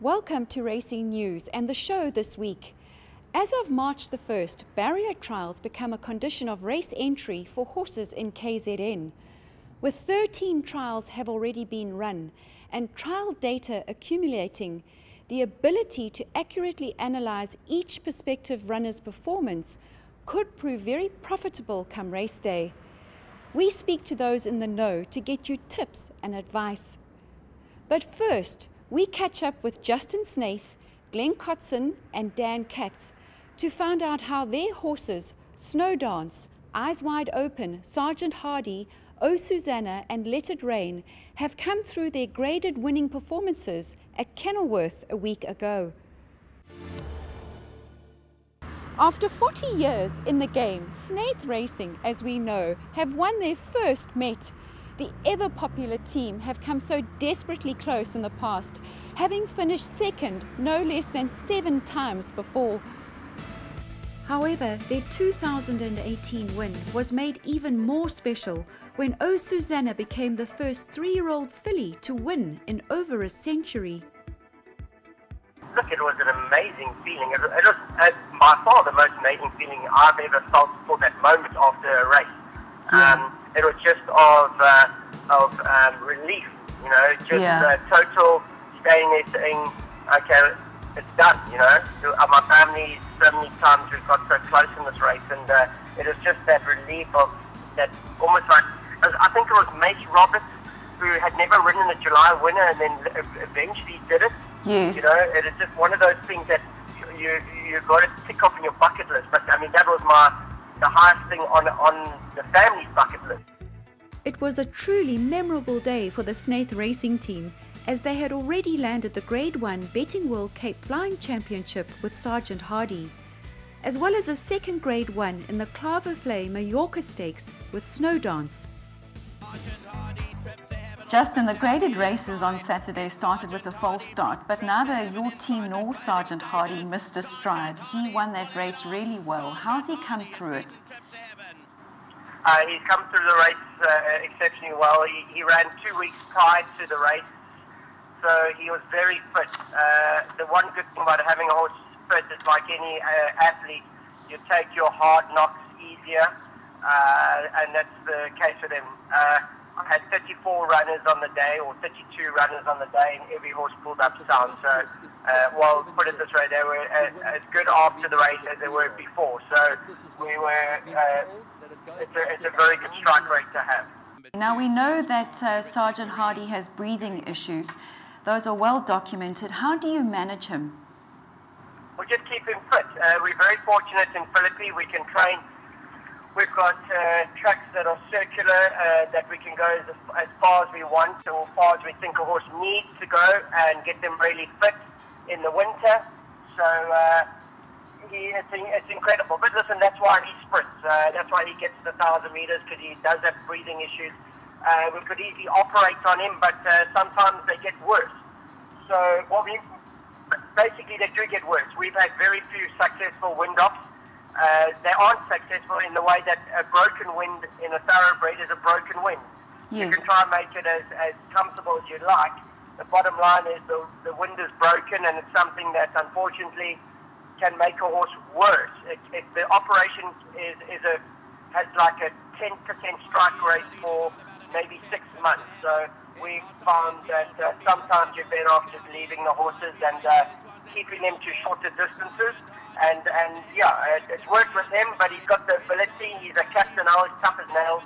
Welcome to Racing News and the show this week. As of March the 1st, barrier trials become a condition of race entry for horses in KZN. With 13 trials have already been run and trial data accumulating, the ability to accurately analyze each prospective runner's performance could prove very profitable come race day. We speak to those in the know to get you tips and advice. But first, we catch up with Justin Snaith, Glenn Kotson and Dan Katz to find out how their horses, Snow Dance, Eyes Wide Open, Sergeant Hardy, Oh Susanna and Let It Rain have come through their graded winning performances at Kenilworth a week ago. After 40 years in the game, Snaith Racing, as we know, have won their first Met. The ever-popular team have come so desperately close in the past, having finished second no less than 7 times before. However, their 2018 win was made even more special when Oh Susanna became the first 3-year-old filly to win in over a century. Look, it was an amazing feeling. It was by far the most amazing feeling I've ever felt for that moment after a race. It was just of relief, you know, just total staying there saying, okay, it's done, you know. My family, so many times we've got so close in this race, and it was just that relief of that, almost like, I think it was Mace Roberts who had never ridden a July winner and then eventually did it. Yes. You know, it is just one of those things that you've got to tick off in your bucket list. But I mean, that was the highest thing on the family's bucket list. It was a truly memorable day for the Snaith Racing team, as they had already landed the Grade 1 Betting World Cape Flying Championship with Sergeant Hardy, as well as a second Grade 1 in the Klavervlei Mallorca Stakes with Snow Dance. Justin, the graded races on Saturday started with a false start, but neither your team nor Sergeant Hardy missed a stride. He won that race really well. How's he come through it? He's come through the race exceptionally well. He ran 2 weeks prior to the race, so he was very fit. The one good thing about having a horse fit is, like any athlete, you take your hard knocks easier, and that's the case with him. I had 34 runners on the day, or 32 runners on the day, and every horse pulled up sound. So, well, put it this way, they were as good after the race as they were before. So, we were. It's a very good strike rate to have. Now we know that Sergeant Hardy has breathing issues. Those are well documented. How do you manage him? We just keep him fit. We're very fortunate in Philippi. We can train. We've got tracks that are circular, that we can go as far as we want, or as far as we think a horse needs to go, and get them really fit in the winter. So it's incredible. But listen, that's why he sprints. That's why he gets the 1,000 meters, because he does have breathing issues. We could easily operate on him, but sometimes they get worse. So basically they do get worse. We've had very few successful wind-offs. They aren't successful in the way that a broken wind in a thoroughbred is a broken wind. Yes. You can try and make it as comfortable as you like. The bottom line is the wind is broken, and it's something that unfortunately can make a horse worse. The operation has like a 10% strike rate for maybe 6 months. So we found that sometimes you're better off just leaving the horses and keeping them to shorter distances. And yeah, it's worked with him, but he's got the ability. He's a captain now, he's tough as nails,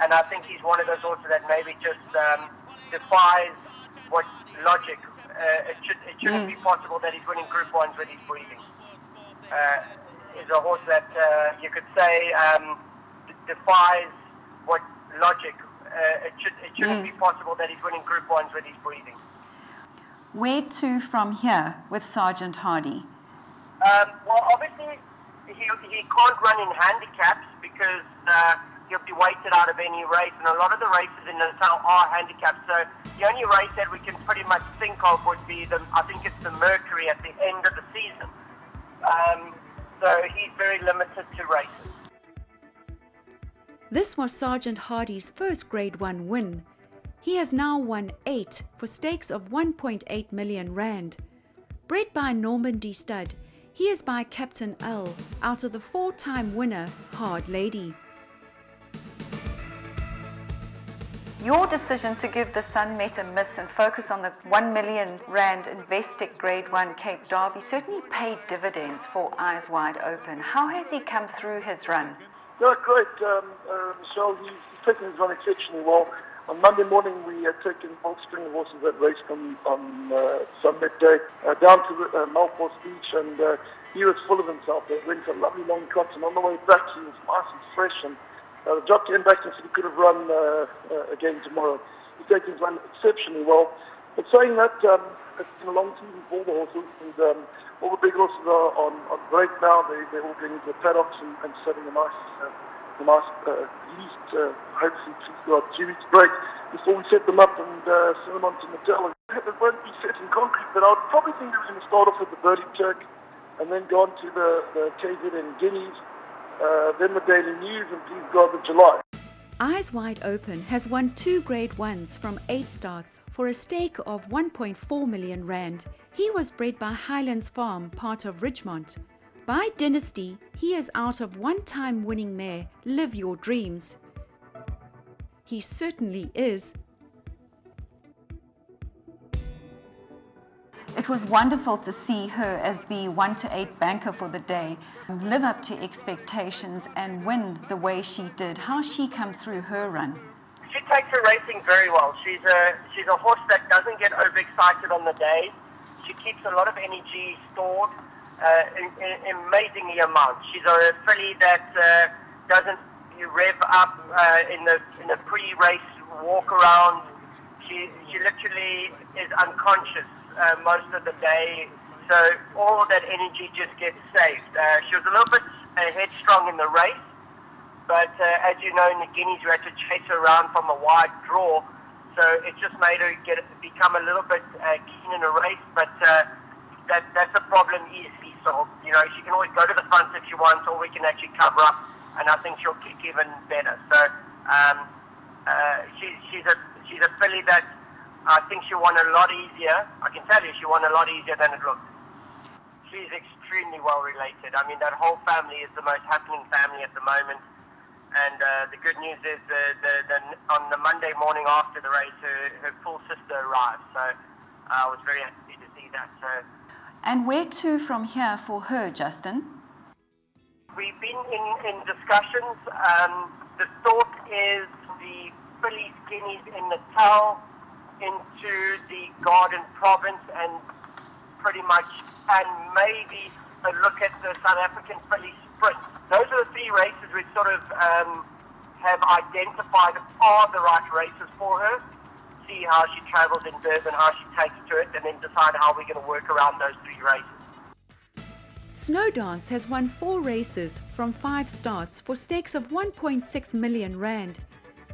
and I think he's one of those horses that maybe just defies what logic. It shouldn't be possible that he's winning Group 1s with his breathing. He's a horse that you could say defies what logic. It shouldn't be possible that he's winning Group 1s with his breathing. Where to from here with Sergeant Hardy? Well, obviously, he can't run in handicaps because he'll be weighted out of any race, and a lot of the races in Natal are handicaps. So the only race that we can pretty much think of would be I think it's the Mercury at the end of the season. So he's very limited to races. This was Sergeant Hardy's first Grade 1 win. He has now won 8 for stakes of 1.8 million rand. Bred by Normandy stud, he is by Captain L, out of the 4-time winner, Hard Lady. Your decision to give the Sunmet a miss and focus on the R1 million Investec Grade 1 Cape Derby certainly paid dividends for Eyes Wide Open. How has he come through his run? Yeah, great, Michelle. He's taken his run exceptionally well. On Monday morning, we had taken both string horses that raced on Sunday day down to Malfors Beach, and he was full of himself. They went a lovely long trot, and on the way back, he was nice and fresh. And the jockey came back and said he could have run again tomorrow. He's taken his run exceptionally well. But saying that, it's been a long season for all the horses, and all the big horses are on break now. They're all going into the paddocks and setting a nice at least hopefully 2 weeks break before we set them up and send them on to Natal. It won't be set in concrete, but I would probably think they're going to start off with the Birdie Turk and then go on to the KZN Guineas, then the Daily News, and please God the July. Eyes Wide Open has won 2 Grade 1s from 8 starts for a stake of R1.4 million. He was bred by Highlands Farm, part of Ridgemont. By Dynasty, he is out of 1-time winning mare, Live Your Dreams. He certainly is. It was wonderful to see her as the 1 to 8 banker for the day, live up to expectations and win the way she did. How she come through her run? She takes her racing very well. She's a horse that doesn't get overexcited on the day. She keeps a lot of energy stored. In amazingly amount. She's a filly that doesn't rev up in the pre-race walk around. She literally is unconscious most of the day, so all of that energy just gets saved. She was a little bit headstrong in the race, but as you know, in the Guineas you had to chase her around from a wide draw, so it just made her become a little bit keen in a race, but that's a problem easily solved. You know, she can always go to the front if she wants, or we can actually cover up, and I think she'll kick even better. So she's a filly that I think she won a lot easier. I can tell you she won a lot easier than it looked. She's extremely well related. I mean, that whole family is the most happening family at the moment. And the good news is on the Monday morning after the race, her full sister arrived. So I was very happy to see that. So. And where to from here for her, Justin? We've been in discussions. The thought is the filly Guineas in Natal into the Garden Province and pretty much, and maybe a look at the South African filly sprint. Those are the 3 races we sort of have identified are the right races for her. See how she travels in Durban, how she takes to it, and then decide how we're going to work around those 3 races. Snowdance has won 4 races from 5 starts for stakes of R1.6 million.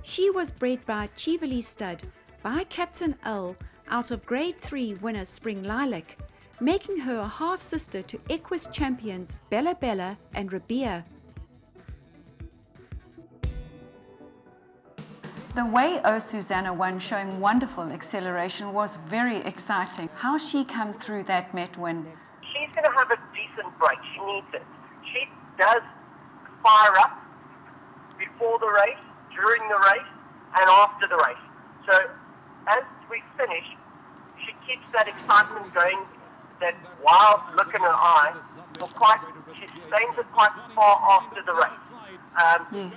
She was bred by Cheverly Stud by Captain L out of Grade 3 winner Spring Lilac, making her a half-sister to Equus champions Bella Bella and Rabia. The way Susanna won, showing wonderful acceleration, was very exciting. How she come through that Met win? She's going to have a decent break. She needs it. She does fire up before the race, during the race, and after the race. So as we finish, she keeps that excitement going, that wild look in her eye. She sustains it quite far after the race.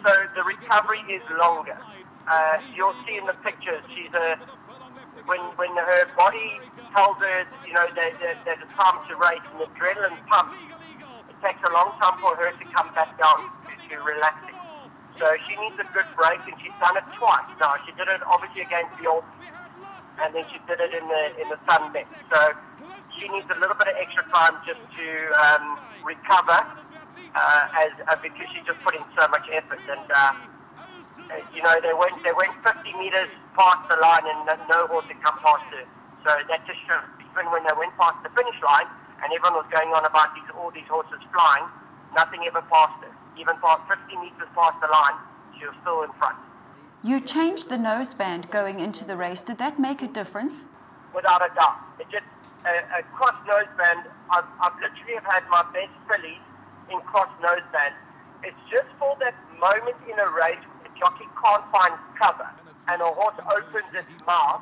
So the recovery is longer. You'll see in the pictures, when her body tells her, you know, there's a time to race and the adrenaline pumps, it takes a long time for her to come back down to relaxing. So she needs a good break, and she's done it twice now. She did it obviously against the Orcs, and then she did it in the Sunbet. So she needs a little bit of extra time just to recover, because she's just put in so much effort. And you know, they went 50 meters past the line, and no horse had come past her. So that just shows, even when they went past the finish line, and everyone was going on about all these horses flying, nothing ever passed her. Even past 50 meters past the line, she was still in front. You changed the noseband going into the race. Did that make a difference? Without a doubt. It just a cross noseband. I've literally had my best fillies in cross noseband. It's just for that moment in a race where the jockey can't find cover and a horse opens its mouth.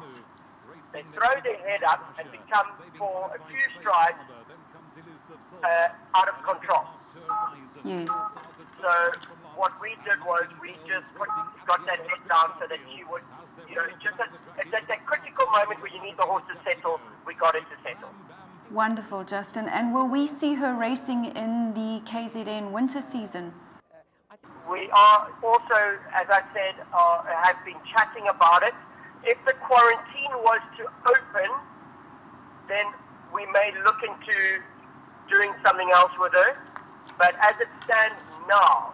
They throw their head up and become, for a few strides, out of control. Yes. So what we did was we just got that head down so that she would, just at that critical moment where you need the horse to settle, we got it to settle. Wonderful, Justin. And will we see her racing in the KZN winter season? We are also, as I said, have been chatting about it. If the quarantine was to open, then we may look into doing something else with her. But as it stands now,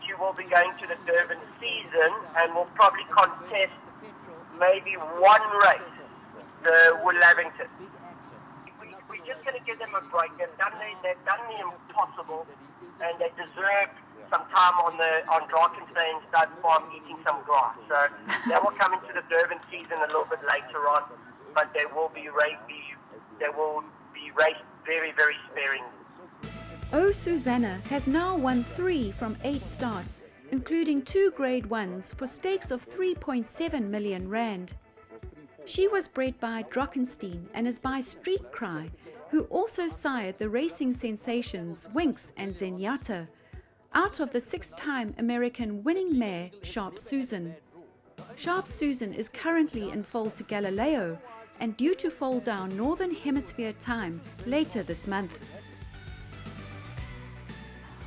she will be going to the Durban season and will probably contest maybe one race, the Woollavington. We're just going to give them a break. They've done the impossible, and they deserve some time on Drakensberg Stud Farm eating some grass. So they will come into the Durban season a little bit later on, but they will be raced very, very sparingly. Oh Susanna has now won 3 from 8 starts, including 2 Grade 1s for stakes of 3.7 million rand. She was bred by Drakensberg and is by Street Cry, who also sired the racing sensations Winx and Zenyatta, out of the 6-time American winning mare Sharp Susan. Sharp Susan is currently in foal to Galileo and due to foal down Northern Hemisphere time later this month.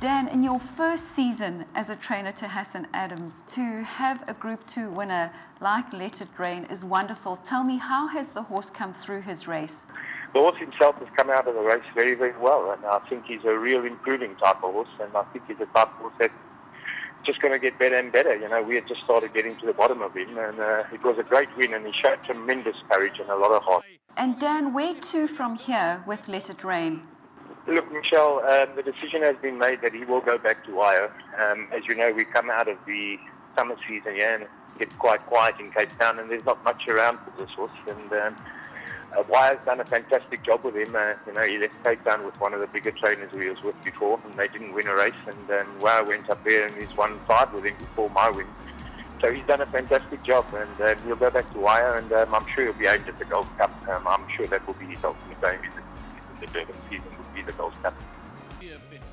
Dan, in your first season as a trainer to Hassan Adams, to have a Group 2 winner like Let It Rain is wonderful. Tell me, how has the horse come through his race? The horse himself has come out of the race very, very well, and I think he's a real improving type of horse, and I think he's a type of horse that's just going to get better and better. We had just started getting to the bottom of him, and it was a great win, and he showed tremendous courage and a lot of heart. And Dan, where to from here with Let It Rain? Look, Michelle, the decision has been made that he will go back to Wire. As you know, we come out of the summer season here, and it gets quite quiet in Cape Town, and there's not much around for this horse, and Wire's done a fantastic job with him. He left Cape Town with one of the bigger trainers he was with before, and they didn't win a race. And then Wire went up there and he's won 5 with him before my win. So he's done a fantastic job, and he'll go back to Wire, and I'm sure he'll be aimed at the Gold Cup. I'm sure that will be his ultimate aim in the Durban season, will be the Gold Cup.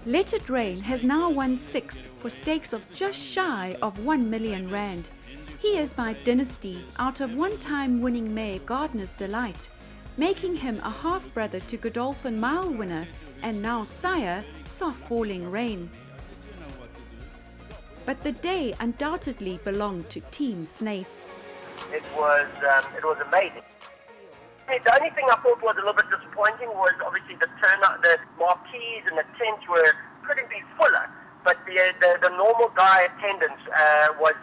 Let It Rain has now won 6 for stakes of just shy of 1 million rand. He is by Dynasty out of 1-time winning mare Gardener's Delight, making him a half-brother to Godolphin Mile winner and now sire Soft Falling Rain. But the day undoubtedly belonged to Team Snaith. It was amazing. The only thing I thought was a little bit disappointing was obviously the turnout. The marquees and the tents couldn't be fuller, but the normal guy attendance was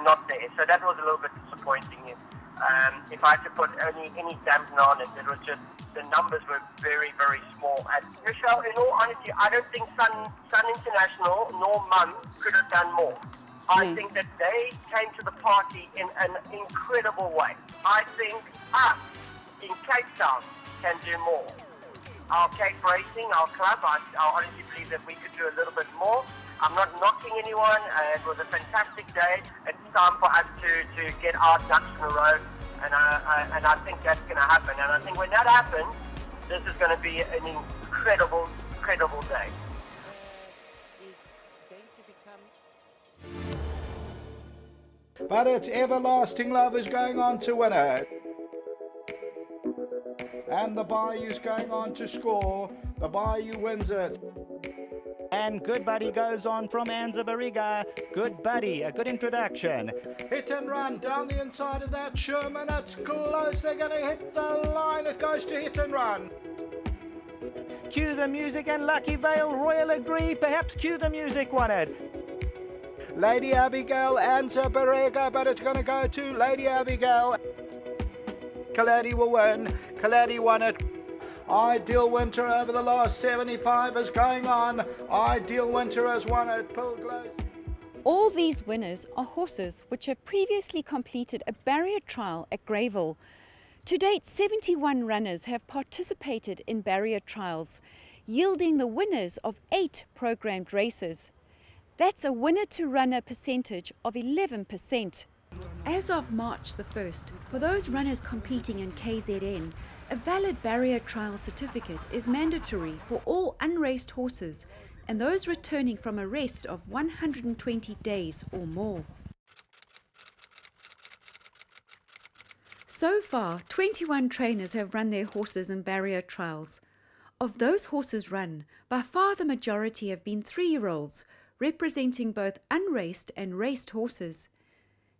not there, so that was a little bit disappointing. If I had to put any dampener on it, it was just the numbers were very, very small. And Michelle, in all honesty, I don't think Sun International nor Mum could have done more. I think that they came to the party in an incredible way. I think us in Cape Town can do more. Our Cape Racing, our club, I honestly believe that we could do a little bit more. I'm not knocking anyone. It was a fantastic day. It's time for us to get our ducks in a row, and I think that's going to happen. And I think when that happens, this is going to be an incredible, incredible day. But it's Everlasting Love is going on to win it. And the BAYOU's going on to score. The BAYOU wins it. And Good Buddy goes on from Anza Bariga. Good Buddy, a good introduction. Hit and Run down the inside of that Sherman. It's close. They're going to hit the line. It goes to Hit and Run. Cue the music and Lucky Vale, Royal Agree. Perhaps Cue the Music won it. Lady Abigail, Anza Bariga, but it's going to go to Lady Abigail. Kaladi will win. Kaladi won it. Ideal Winter over the last 75 is going on. Ideal Winter has won it. Pilglass. All these winners are horses which have previously completed a barrier trial at Greyville. To date, 71 runners have participated in barrier trials, yielding the winners of 8 programmed races. That's a winner-to-runner percentage of 11%. As of March the 1st, for those runners competing in KZN, a valid barrier trial certificate is mandatory for all unraced horses and those returning from a rest of 120 days or more. So far, 21 trainers have run their horses in barrier trials. Of those horses run, by far the majority have been 3-year-olds, representing both unraced and raced horses.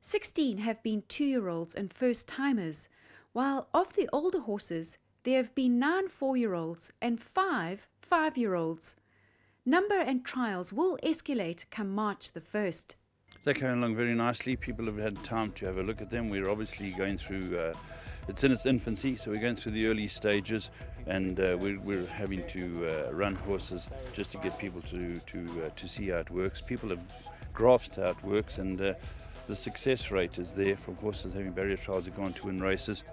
16 have been 2-year-olds and first-timers, while of the older horses, there have been 9 4-year-olds and 5 5-year-olds. Number and trials will escalate come March the 1st. They're coming along very nicely. People have had time to have a look at them. We're obviously going through, it's in its infancy, so we're going through the early stages, and we're having to run horses just to get people to see how it works. People have grasped how it works, and the success rate is there from horses having barrier trials that go on to win races.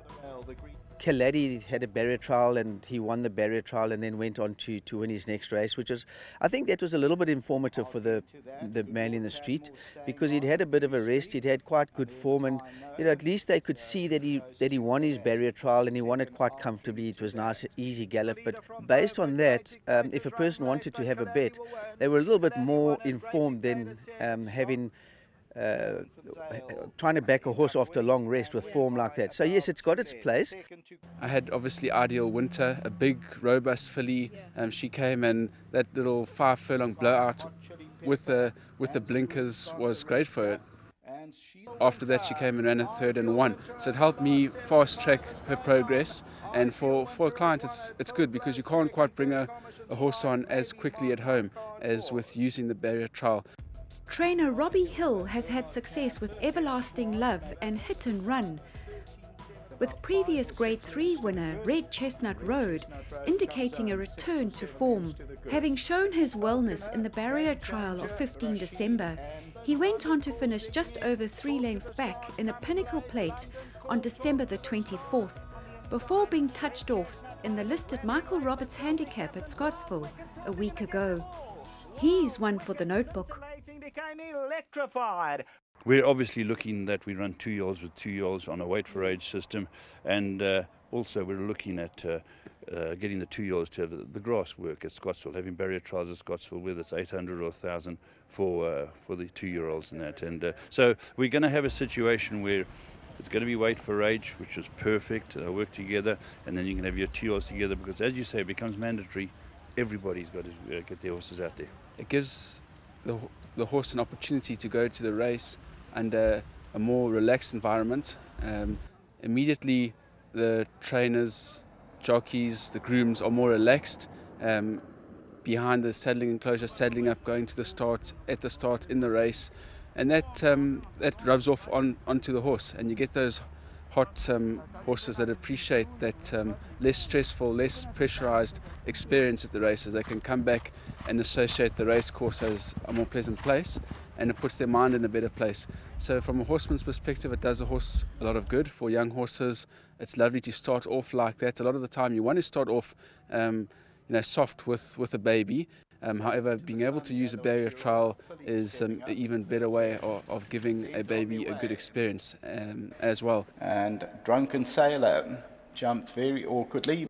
Kaladi had a barrier trial and he won the barrier trial and then went on to win his next race, which was, I think that was a little bit informative for the man in the street, because he'd had a bit of a rest, he'd had quite good form, and at least they could see that he won his barrier trial and he won it quite comfortably. It was nice, easy gallop, but based on that, if a person wanted to have a bet, they were a little bit more informed than trying to back a horse after a long rest with form like that. So yes, it's got its place. I had obviously Ideal Winter, a big robust filly. She came, and that little 5 furlong blowout with the blinkers was great for her. After that she came and ran a 3rd and won. So it helped me fast track her progress, and for a client it's good, because you can't quite bring a horse on as quickly at home as with using the barrier trial. Trainer Robbie Hill has had success with Everlasting Love and Hit and Run, with previous Grade 3 winner Red Chestnut Road indicating a return to form. Having shown his wellness in the barrier trial of 15 December, he went on to finish just over 3 lengths back in a pinnacle plate on December the 24th, before being touched off in the listed Michael Roberts handicap at Scottsville a week ago. He's one for the notebook. Became electrified. We're obviously looking that we run 2-year-olds with 2-year-olds on a weight for age system, and also we're looking at getting the 2-year-olds to have the grass work at Scottsville, having barrier trials at Scottsville, whether it's 800 or 1,000 for the 2-year-olds and that. And so we're going to have a situation where it's going to be weight for age, which is perfect. They'll work together, and then you can have your 2-year-olds together, because as you say, it becomes mandatory. Everybody's got to get their horses out there. It gives the horse an opportunity to go to the race under a more relaxed environment. Immediately the trainers, jockeys, the grooms are more relaxed behind the saddling enclosure, saddling up, going to the start, at the start, in the race, and that rubs off onto the horse, and you get those hot horses that appreciate that less stressful, less pressurized experience at the races. They can come back and associate the race course as a more pleasant place, and it puts their mind in a better place. So from a horseman's perspective, it does a horse a lot of good. For young horses, it's lovely to start off like that. A lot of the time you want to start off soft with a baby. However, being able to use a barrier trial is an even better way of giving a baby a good experience as well. And Drunken Sailor jumped very awkwardly.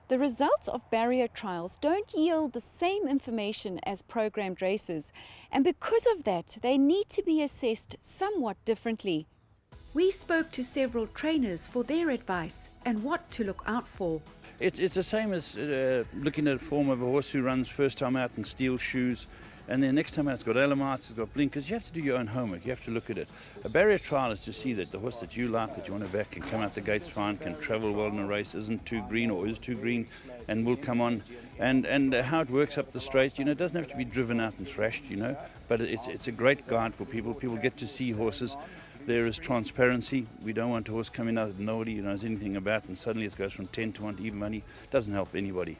The results of barrier trials don't yield the same information as programmed races, and because of that, they need to be assessed somewhat differently. We spoke to several trainers for their advice and what to look out for. It's the same as looking at a form of a horse who runs first time out in steel shoes, and then next time out it's got elamites, it's got blinkers. You have to do your own homework, you have to look at it. A barrier trial is to see that the horse that you like, that you want to back, can come out the gates fine, can travel well in a race, isn't too green or is too green, and will come on. And how it works up the straight, it doesn't have to be driven out and thrashed, but it's a great guide for people. People get to see horses. There is transparency. We don't want a horse coming out that nobody knows anything about, and suddenly it goes from 10 to 1 to even money. It doesn't help anybody.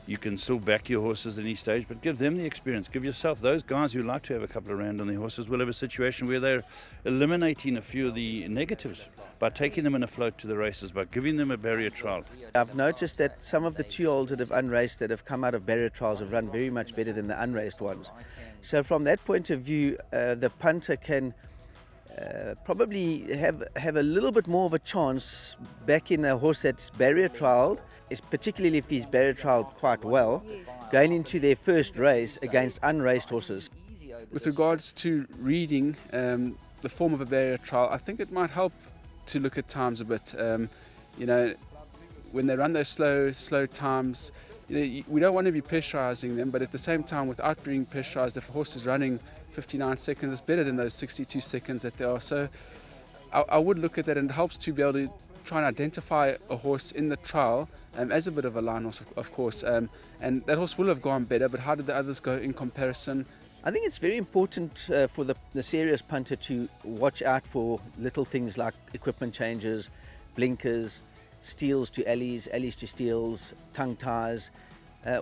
You can still back your horses at any stage, but give them the experience. Give yourself, those guys who like to have a couple of rounds on their horses will have a situation where they're eliminating a few of the negatives by taking them in a float to the races, by giving them a barrier trial. I've noticed that some of the 2-year-olds that have unraced, that have come out of barrier trials, have run very much better than the unraced ones. So from that point of view, the punter can probably have a little bit more of a chance back in a horse that's barrier trialed, particularly if he's barrier trialed quite well, going into their first race against unraced horses. With regards to reading the form of a barrier trial, I think it might help to look at times a bit. You know, when they run those slow times, you know, we don't want to be pressurizing them, but at the same time, without being pressurized, if a horse is running 59 seconds, it's better than those 62 seconds that they are. So I would look at that, and it helps to be able to try and identify a horse in the trial as a bit of a line horse, of course. And that horse will have gone better, but how did the others go in comparison? I think it's very important for the serious punter to watch out for little things like equipment changes, blinkers, steels to alleys, alleys to steels, tongue ties.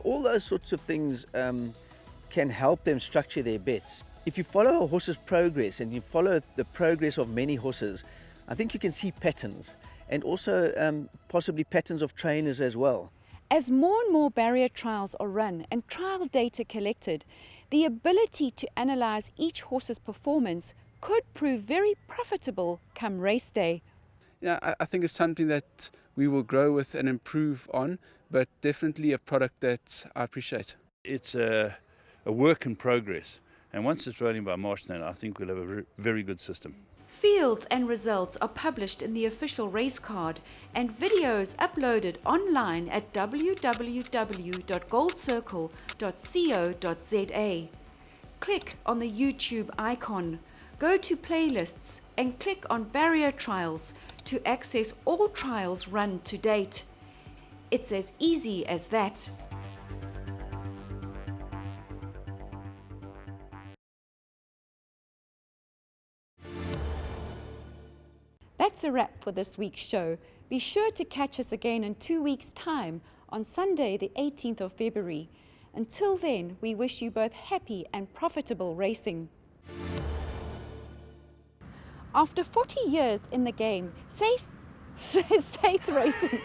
All those sorts of things can help them structure their bets. If you follow a horse's progress and you follow the progress of many horses, I think you can see patterns, and also possibly patterns of trainers as well. As more and more barrier trials are run and trial data collected, the ability to analyse each horse's performance could prove very profitable come race day. Yeah, I think it's something that we will grow with and improve on, but definitely a product that I appreciate. It's a work in progress, and once it's rolling by March now, I think we'll have a very good system. Fields and results are published in the official race card and videos uploaded online at www.goldcircle.co.za. Click on the YouTube icon, go to playlists and click on barrier trials to access all trials run to date. It's as easy as that. That's a wrap for this week's show. Be sure to catch us again in 2 weeks' time on Sunday, the 18th of February. Until then, we wish you both happy and profitable racing. After 40 years in the game, safe racing.